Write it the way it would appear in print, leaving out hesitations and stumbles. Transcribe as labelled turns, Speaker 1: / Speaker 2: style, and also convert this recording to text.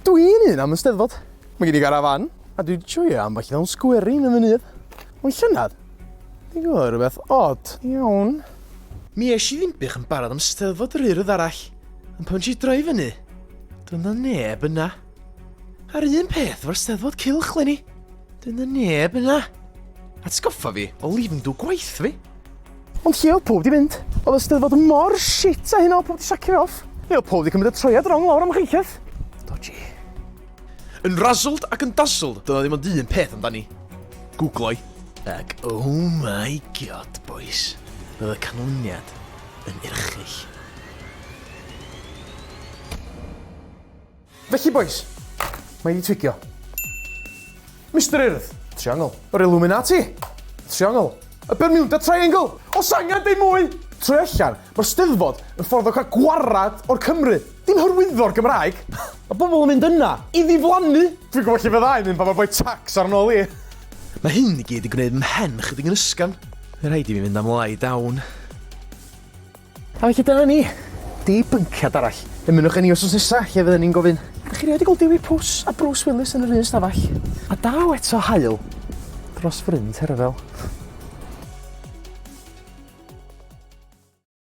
Speaker 1: Dwi'n un am y Steddfod. Mae gen i garafan, a dwi'n joio am bach i ddaw'n sgwerin y mynydd. Mae'n llynad. Dwi'n gwybod rhywbeth odd. Iawn. Mi eis i ddimbych yn barod am Steddfod yr urdd arall. Yn pan si droi fyny, doedd na neb yna. A'r un peth fo'r Steddfod Cylch lenni. Doedd na neb yna. Atgoffa fi o leaving do gwaith fi. Ond lle oedd pob di mynd? Oedd y Steddfod mor shit a hynna oedd pob di sacio fi off. Neu oedd pob di cymryd y troiad rong lawr am cheichiaeth. Dodgy. Yn rasld ac yn dasld, dyna ddim ond un peth amdani. Googloi. Ac oh my god, boys. Bydd y canlyniad yn erchyll. Felly, boys, mae i twigio. Mr Urdd, triangle. Yr Illuminati, triangle. Y Bermuda Triangle, os angen dim mwy. Troi allan, mae'r Steddfod yn ffordd o cael gwarad o'r Cymru. Dim hyrwyddo'r Gymraeg. Mae bobl yn mynd yna i ddiflannu. Dwi'n gwybod lle fyddai'n mynd pan mae'r boi tax ar ôl i. Mae hyn i gyd i gwneud mhen chydig yn ysgafn. Mae'n rhaid i fi fynd am lai dawn. A felly dyna ni. Di bynciad arall. Ymunwch ni os nesa, lle fydden ni'n gofyn. Ydych chi rhaid i gael Dewi Pws a Bruce Willis yn yr un stafell? A daw eto hael dros ffrind Herefel.